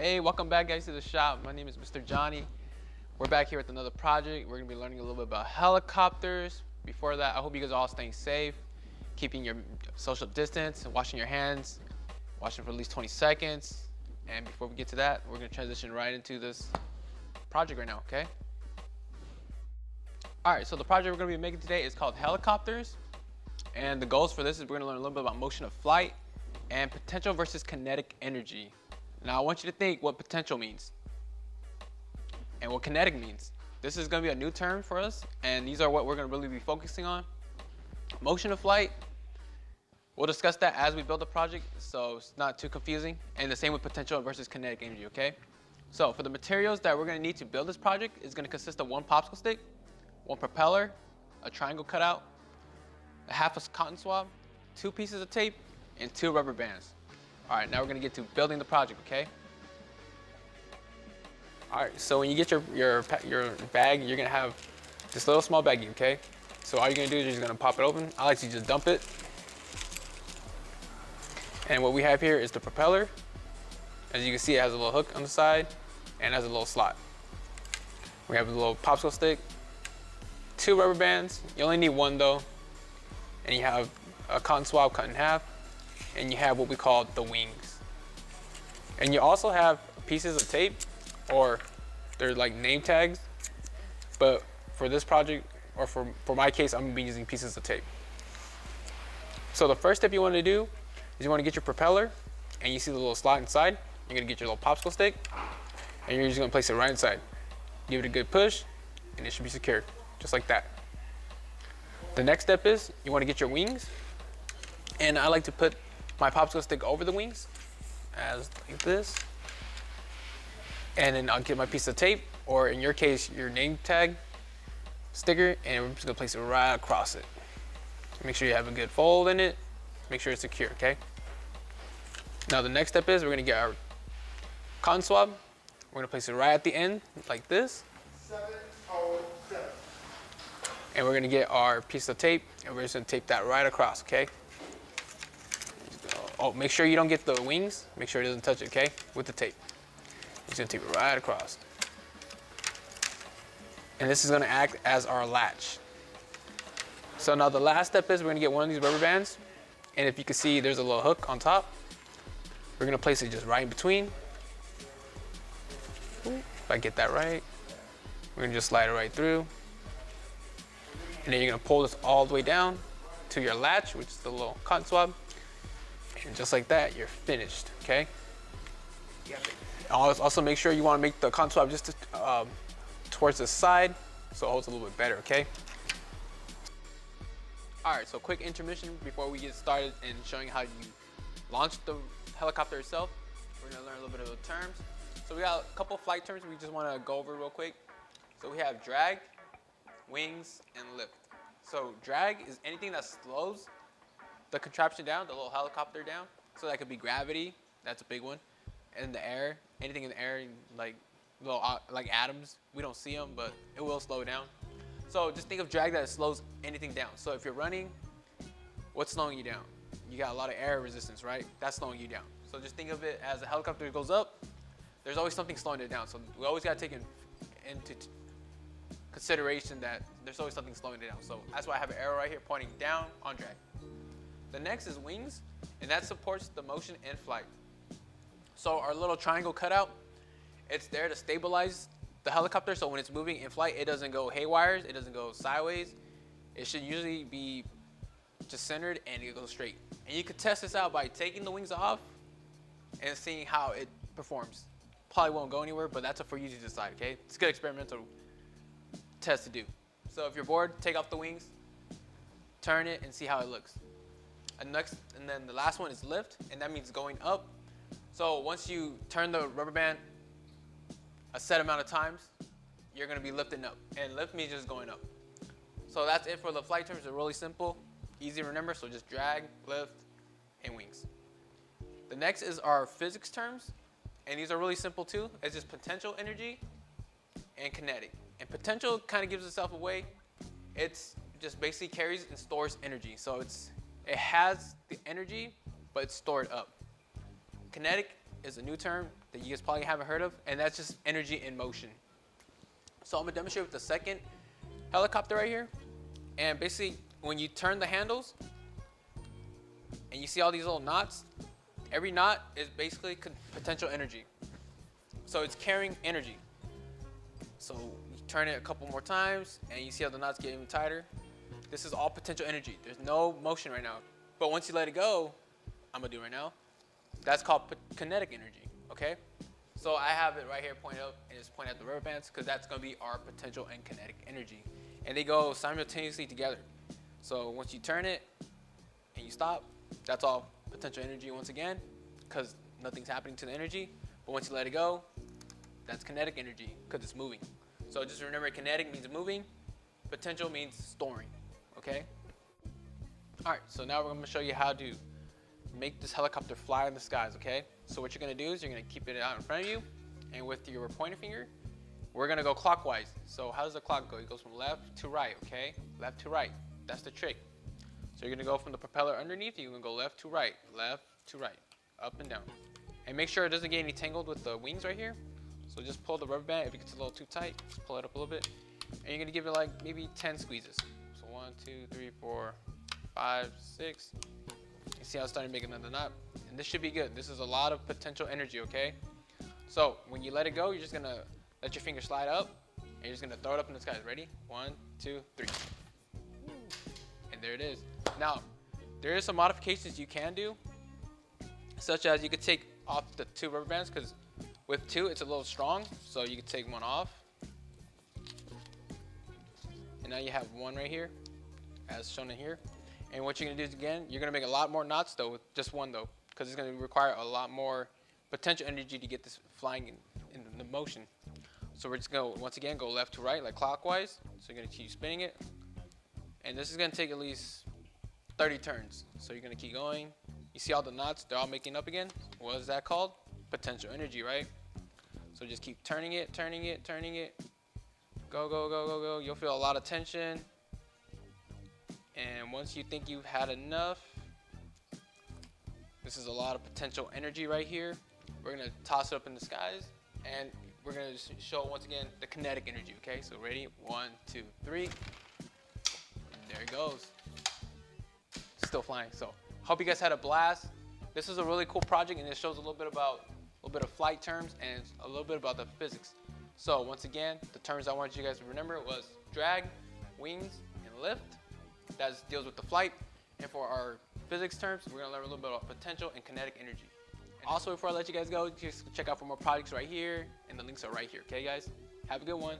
Hey, welcome back guys to the shop. My name is Mr. Johnny. We're back here with another project. We're gonna be learning a little bit about helicopters. Before that, I hope you guys are all staying safe, keeping your social distance, washing your hands, washing for at least 20 seconds. And before we get to that, we're gonna transition right into this project right now, okay? All right, so the project we're gonna be making today is called helicopters. And the goals for this is we're gonna learn a little bit about motion of flight and potential versus kinetic energy. Now I want you to think what potential means and what kinetic means. This is going to be a new term for us, and these are what we're going to really be focusing on. Motion of flight, we'll discuss that as we build the project, so it's not too confusing. And the same with potential versus kinetic energy, okay? So for the materials that we're going to need to build this project is going to consist of one popsicle stick, one propeller, a triangle cutout, a half a cotton swab, 2 pieces of tape, and 2 rubber bands. All right, now we're gonna get to building the project, okay? All right, so when you get your bag, you're gonna have this little small baggie, okay? So all you're gonna do is you're just gonna pop it open. I like to just dump it. And what we have here is the propeller. As you can see, it has a little hook on the side and has a little slot. We have a little popsicle stick, 2 rubber bands. You only need 1 though. And you have a cotton swab cut in half. And you have what we call the wings. And you also have pieces of tape, or they're like name tags, but for this project, or for my case, I'm gonna be using pieces of tape. So the first step you wanna do is you wanna get your propeller, and you see the little slot inside. You're gonna get your little popsicle stick, and you're just gonna place it right inside. Give it a good push, and it should be secure, just like that. The next step is you wanna get your wings, and I like to put my popsicle stick over the wings, as like this. And then I'll get my piece of tape, or in your case, your name tag sticker, and we're just gonna place it right across it. Make sure you have a good fold in it. Make sure it's secure, okay? Now the next step is we're gonna get our cotton swab. We're gonna place it right at the end, like this. 707. And we're gonna get our piece of tape, and we're just gonna tape that right across, okay? Oh, make sure you don't get the wings. Make sure it doesn't touch it, okay? With the tape. Just gonna tape it right across. And this is gonna act as our latch. So now the last step is we're gonna get one of these rubber bands. And if you can see, there's a little hook on top. We're gonna place it just right in between. If I get that right, we're gonna just slide it right through. And then you're gonna pull this all the way down to your latch, which is the little cotton swab. And just like that, you're finished, okay? Yep. Also make sure you wanna make the cotton swab just towards the side so it holds a little bit better, okay? All right, so quick intermission before we get started in showing how you launch the helicopter itself. We're gonna learn a little bit of the terms. So we got a couple flight terms we just wanna go over real quick. So we have drag, wings, and lift. So drag is anything that slows the contraption down, the little helicopter down. So that could be gravity, that's a big one. In the air, anything in the air, like little like atoms, we don't see them, but it will slow down. So just think of drag that slows anything down. So if you're running, what's slowing you down? You got a lot of air resistance, right? That's slowing you down. So just think of it as the helicopter goes up, there's always something slowing it down. So we always gotta take into consideration that there's always something slowing it down. So that's why I have an arrow right here pointing down on drag. The next is wings, and that supports the motion in flight. So our little triangle cutout, it's there to stabilize the helicopter, so when it's moving in flight, it doesn't go haywire, it doesn't go sideways. It should usually be just centered and it goes straight. And you could test this out by taking the wings off and seeing how it performs. Probably won't go anywhere, but that's up for you to decide, okay? It's a good experimental test to do. So if you're bored, take off the wings, turn it, and see how it looks. And then the last one is lift, and that means going up. So once you turn the rubber band a set amount of times, you're gonna be lifting up. And lift means just going up. So that's it for the flight terms. They're really simple, easy to remember. So just drag, lift, and wings. The next is our physics terms. And these are really simple too. It's just potential energy and kinetic. And potential kind of gives itself away. It's just basically carries and stores energy. So it has the energy, but it's stored up. Kinetic is a new term that you guys probably haven't heard of, and that's just energy in motion. So I'm gonna demonstrate with the second helicopter right here. And basically, when you turn the handles and you see all these little knots, every knot is basically potential energy. So it's carrying energy. So you turn it a couple more times and you see how the knots get even tighter. This is all potential energy. There's no motion right now. But once you let it go, I'm gonna do it right now. That's called kinetic energy, okay? So I have it right here pointed up, and it's pointing at the rubber bands because that's gonna be our potential and kinetic energy. And they go simultaneously together. So once you turn it and you stop, that's all potential energy once again, because nothing's happening to the energy. But once you let it go, that's kinetic energy because it's moving. So just remember, kinetic means moving, potential means storing, okay? All right, so now we're gonna show you how to make this helicopter fly in the skies, okay? So what you're gonna do is you're gonna keep it out in front of you, and with your pointer finger, we're gonna go clockwise. So how does the clock go? It goes from left to right, okay? Left to right, that's the trick. So you're gonna go from the propeller underneath, you're gonna go left to right, up and down. And make sure it doesn't get any tangled with the wings right here. So just pull the rubber band. If it gets a little too tight, just pull it up a little bit. And you're gonna give it like maybe 10 squeezes. So 1, 2, 3, 4, 5, 6. You see how it's starting to make another knot? And this should be good. This is a lot of potential energy, okay? So when you let it go, you're just gonna let your finger slide up, and you're just gonna throw it up in the sky. Ready? 1, 2, 3. And there it is. Now, there is some modifications you can do, such as you could take off the 2 rubber bands, because with 2, it's a little strong, so you could take one off. And now you have 1 right here, as shown in here. And what you're gonna do is, again, you're gonna make a lot more knots though with just 1 though, because it's gonna require a lot more potential energy to get this flying in the motion. So we're just gonna, once again, go left to right, like clockwise. So you're gonna keep spinning it. And this is gonna take at least 30 turns. So you're gonna keep going. You see all the knots, they're all making up again. What is that called? Potential energy, right? So just keep turning it, turning it, turning it. Go, go, go, go, go. You'll feel a lot of tension. And once you think you've had enough, this is a lot of potential energy right here. We're gonna toss it up in the skies, and we're gonna show once again the kinetic energy, okay? So ready, 1, 2, 3, and there it goes. Still flying. So hope you guys had a blast. This is a really cool project, and it shows a little bit of flight terms and a little bit about the physics. So once again, the terms I want you guys to remember was drag, wings, and lift. That deals with the flight. And for our physics terms, we're gonna learn a little bit about potential and kinetic energy. And also, before I let you guys go, just check out for more projects right here, and the links are right here, okay guys? Have a good one.